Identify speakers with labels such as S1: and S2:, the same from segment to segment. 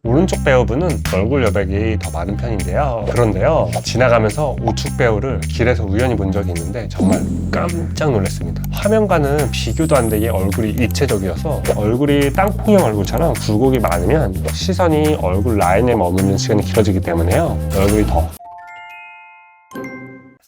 S1: 오른쪽 배우분은 얼굴 여백이 더 많은 편인데요. 그런데요, 지나가면서 우측 배우를 길에서 우연히 본 적이 있는데 정말 깜짝 놀랐습니다. 화면과는 비교도 안 되게 얼굴이 입체적이어서 얼굴이 땅콩형 얼굴처럼 굴곡이 많으면 시선이 얼굴 라인에 머무는 시간이 길어지기 때문에요, 얼굴이 더.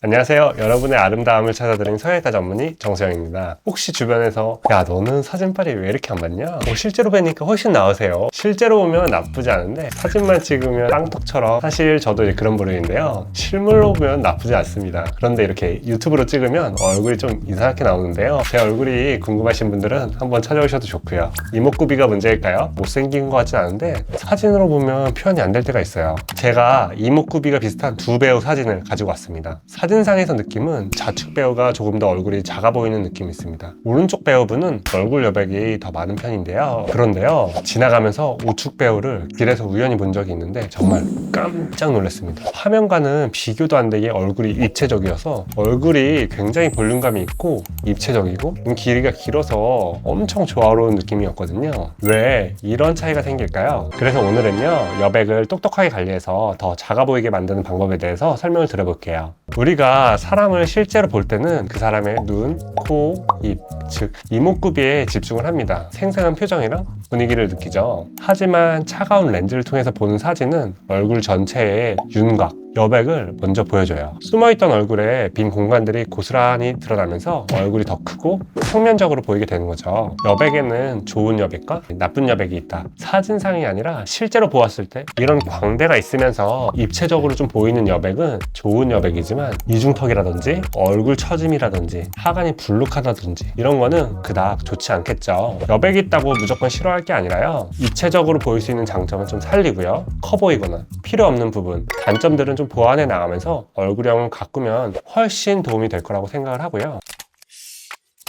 S1: 안녕하세요. 여러분의 아름다움을 찾아드린 서예다 전문의 정수영입니다. 혹시 주변에서 야 너는 사진빨이 왜 이렇게 안 봤냐? 실제로 뵈니까 훨씬 나으세요. 실제로 보면 나쁘지 않은데 사진만 찍으면 땅떡처럼, 사실 저도 이제 그런 부류인데요, 실물로 보면 나쁘지 않습니다. 그런데 이렇게 유튜브로 찍으면 얼굴이 좀 이상하게 나오는데요, 제 얼굴이 궁금하신 분들은 한번 찾아오셔도 좋고요. 이목구비가 문제일까요? 못생긴 것 같진 않은데 사진으로 보면 표현이 안 될 때가 있어요. 제가 이목구비가 비슷한 두 배우 사진을 가지고 왔습니다. 사진상에서 느낌은 좌측 배우가 조금 더 얼굴이 작아 보이는 느낌이 있습니다. 오른쪽 배우분은 얼굴 여백이 더 많은 편인데요. 그런데요, 지나가면서 우측 배우를 길에서 우연히 본 적이 있는데 정말 깜짝 놀랐습니다. 화면과는 비교도 안 되게 얼굴이 입체적이어서 얼굴이 굉장히 볼륨감이 있고 입체적이고 길이가 길어서 엄청 조화로운 느낌이었거든요. 왜 이런 차이가 생길까요? 그래서 오늘은요, 여백을 똑똑하게 관리해서 더 작아 보이게 만드는 방법에 대해서 설명을 드려볼게요. 우리가 사람을 실제로 볼 때는 그 사람의 눈, 코, 입, 즉 이목구비에 집중을 합니다. 생생한 표정이랑 분위기를 느끼죠. 하지만 차가운 렌즈를 통해서 보는 사진은 얼굴 전체의 윤곽, 여백을 먼저 보여줘요. 숨어있던 얼굴에 빈 공간들이 고스란히 드러나면서 얼굴이 더 크고 평면적으로 보이게 되는 거죠. 여백에는 좋은 여백과 나쁜 여백이 있다. 사진상이 아니라 실제로 보았을 때 이런 광대가 있으면서 입체적으로 좀 보이는 여백은 좋은 여백이지만 이중턱이라든지 얼굴 처짐이라든지 하관이 불룩하다든지 이런 거는 그닥 좋지 않겠죠. 여백이 있다고 무조건 싫어할 게 아니라요, 입체적으로 보일 수 있는 장점은 좀 살리고요, 커 보이거나 필요 없는 부분, 단점들은 좀 보완해 나가면서 얼굴형을 가꾸면 훨씬 도움이 될 거라고 생각을 하고요.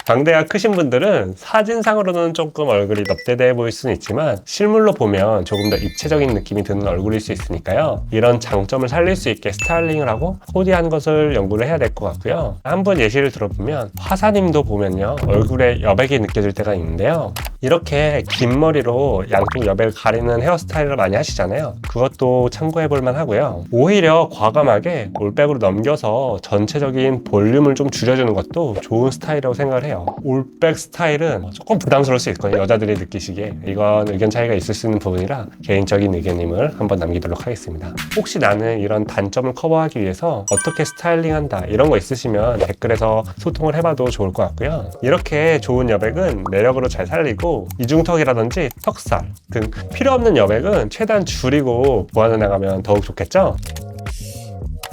S1: 광대가 크신 분들은 사진상으로는 조금 얼굴이 넙대대해 보일 수는 있지만 실물로 보면 조금 더 입체적인 느낌이 드는 얼굴일 수 있으니까요, 이런 장점을 살릴 수 있게 스타일링을 하고 코디하는 것을 연구를 해야 될 것 같고요. 한번 예시를 들어보면 화사님도 보면요, 얼굴에 여백이 느껴질 때가 있는데요, 이렇게 긴 머리로 양쪽 여백을 가리는 헤어스타일을 많이 하시잖아요. 그것도 참고해 볼 만하고요. 오히려 과감하게 올백으로 넘겨서 전체적인 볼륨을 좀 줄여주는 것도 좋은 스타일이라고 생각을 해요. 올백 스타일은 조금 부담스러울 수 있거든요, 여자들이 느끼시기에. 이건 의견 차이가 있을 수 있는 부분이라 개인적인 의견임을 한번 남기도록 하겠습니다. 혹시 나는 이런 단점을 커버하기 위해서 어떻게 스타일링한다 이런 거 있으시면 댓글에서 소통을 해봐도 좋을 것 같고요. 이렇게 좋은 여백은 매력으로 잘 살리고 이중턱이라든지 턱살 등 필요 없는 여백은 최대한 줄이고 보완해 나가면 더욱 좋겠죠?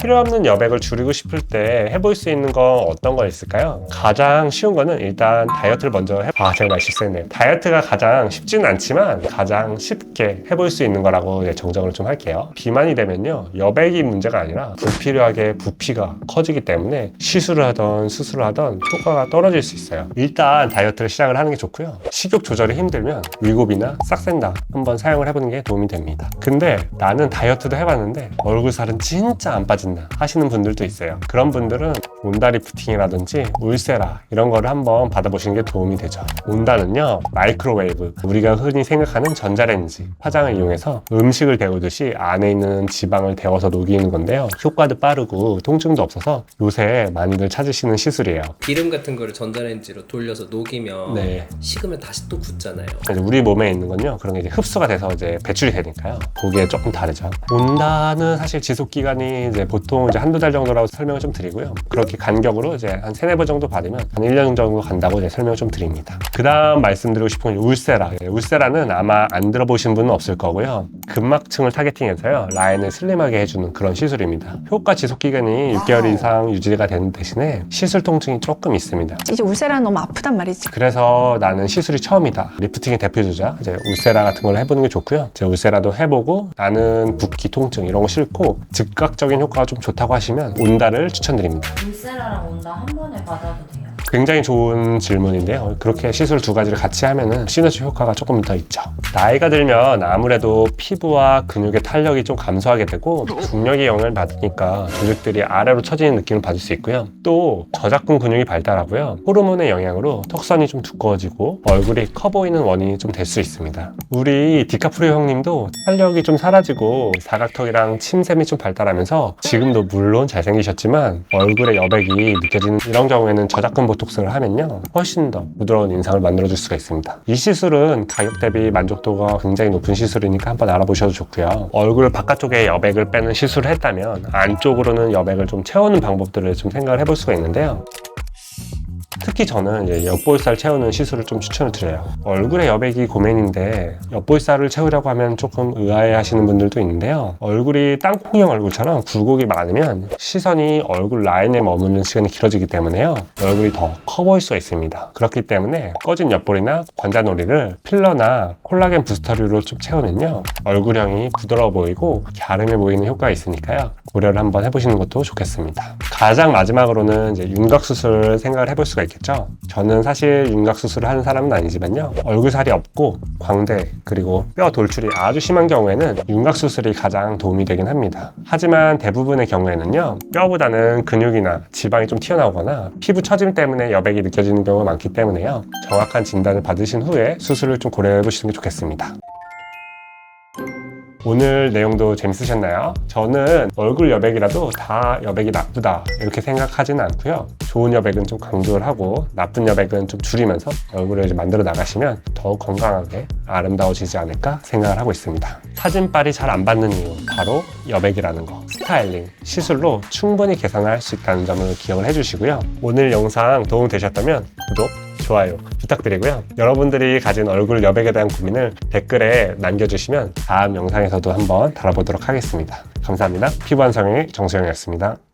S1: 필요 없는 여백을 줄이고 싶을 때 해볼 수 있는 건 어떤 거 있을까요? 가장 쉬운 거는 일단 다이어트를 먼저 제가 말 실수했네요. 다이어트가 가장 쉽지는 않지만 가장 쉽게 해볼 수 있는 거라고 정정을 좀 할게요. 비만이 되면요, 여백이 문제가 아니라 불필요하게 부피가 커지기 때문에 시술을 하던 수술을 하던 효과가 떨어질 수 있어요. 일단 다이어트를 시작을 하는 게 좋고요. 식욕 조절이 힘들면 위고비나 싹센다 한번 사용을 해보는 게 도움이 됩니다. 근데 나는 다이어트도 해봤는데 얼굴 살은 진짜 안 빠진다 하시는 분들도 있어요. 그런 분들은 온다 리프팅이라든지 울세라 이런 거를 한번 받아보시는 게 도움이 되죠. 온다는요, 마이크로웨이브, 우리가 흔히 생각하는 전자레인지 화장을 이용해서 음식을 데우듯이 안에 있는 지방을 데워서 녹이는 건데요, 효과도 빠르고 통증도 없어서 요새 많이들 찾으시는 시술이에요.
S2: 기름 같은 거를 전자레인지로 돌려서 녹이면
S1: 네,
S2: 식으면 다시 또 굳잖아요.
S1: 우리 몸에 있는 건요, 그런 게 이제 흡수가 돼서 이제 배출이 되니까요, 거기에 조금 다르죠. 온다는 사실 지속 기간이 이제 보통 이제 한두 달 정도라고 설명을 좀 드리고요. 그렇게 간격으로 이제 한 3-4번 정도 받으면 한 1년 정도 간다고 이제 설명을 좀 드립니다. 그 다음 말씀드리고 싶은 건 울세라. 울세라는 아마 안 들어보신 분은 없을 거고요. 근막층을 타겟팅해서요, 라인을 슬림하게 해주는 그런 시술입니다. 효과 지속 기간이 6개월 이상 유지가 되는 대신에 시술 통증이 조금 있습니다.
S3: 이제 울세라는 너무 아프단 말이지.
S1: 그래서 나는 시술이 처음이다, 리프팅의 대표주자 이제 울세라 같은 걸 해보는 게 좋고요. 이제 울세라도 해보고 나는 붓기, 통증 이런 거 싫고 즉각적인 효과가 좀 좋다고 하시면 온다를 추천드립니다.
S4: 울세라랑 온다 한 번에 받아도 돼요?
S1: 굉장히 좋은 질문인데요. 그렇게 시술 두 가지를 같이 하면은 시너지 효과가 조금 더 있죠. 나이가 들면 아무래도 피부와 근육의 탄력이 좀 감소하게 되고 중력의 영향을 받으니까 조직들이 아래로 처지는 느낌을 받을 수 있고요. 또 저작근 근육이 발달하고요. 호르몬의 영향으로 턱선이 좀 두꺼워지고 얼굴이 커 보이는 원인이 좀 될 수 있습니다. 우리 디카프리오 형님도 탄력이 좀 사라지고 사각턱이랑 침샘이 좀 발달하면서 지금도 물론 잘생기셨지만 얼굴에 여백이 느껴지는 이런 경우에는 저작근 보톡스를 하면요 훨씬 더 부드러운 인상을 만들어줄 수가 있습니다. 이 시술은 가격 대비 만족도가 굉장히 높은 시술이니까 한번 알아보셔도 좋고요. 얼굴 바깥쪽에 여백을 빼는 시술을 했다면 안쪽으로는 여백을 좀 채우는 방법들을 좀 생각을 해볼 수가 있는데요. 특히 저는 이제 옆볼살 채우는 시술을 좀 추천을 드려요. 얼굴에 여백이 고민인데 옆볼살을 채우려고 하면 조금 의아해 하시는 분들도 있는데요. 얼굴이 땅콩형 얼굴처럼 굴곡이 많으면 시선이 얼굴 라인에 머무는 시간이 길어지기 때문에요. 얼굴이 더 커 보일 수가 있습니다. 그렇기 때문에 꺼진 옆볼이나 관자놀이를 필러나 콜라겐 부스터류로 좀 채우면요. 얼굴형이 부드러워 보이고 갸름해 보이는 효과가 있으니까요. 고려를 한번 해보시는 것도 좋겠습니다. 가장 마지막으로는 이제 윤곽수술 생각을 해볼 수가 있겠죠. 저는 사실 윤곽수술을 하는 사람은 아니지만요. 얼굴살이 없고 광대 그리고 뼈 돌출이 아주 심한 경우에는 윤곽수술이 가장 도움이 되긴 합니다. 하지만 대부분의 경우에는요. 뼈보다는 근육이나 지방이 좀 튀어나오거나 피부 처짐 때문에 여백이 느껴지는 경우가 많기 때문에요. 정확한 진단을 받으신 후에 수술을 좀 고려해 보시는 게 좋겠습니다. 오늘 내용도 재밌으셨나요? 저는 얼굴 여백이라도 다 여백이 나쁘다 이렇게 생각하지는 않고요. 좋은 여백은 좀 강조를 하고 나쁜 여백은 좀 줄이면서 얼굴을 만들어 나가시면 더욱 건강하게 아름다워지지 않을까 생각을 하고 있습니다. 사진빨이 잘 안 받는 이유 바로 여백이라는 거. 스타일링, 시술로 충분히 개선할 수 있다는 점을 기억을 해주시고요. 오늘 영상 도움 되셨다면 구독, 좋아요 부탁드리고요. 여러분들이 가진 얼굴 여백에 대한 고민을 댓글에 남겨주시면 다음 영상에서도 한번 다뤄보도록 하겠습니다. 감사합니다. 피부한성의 정수영이었습니다.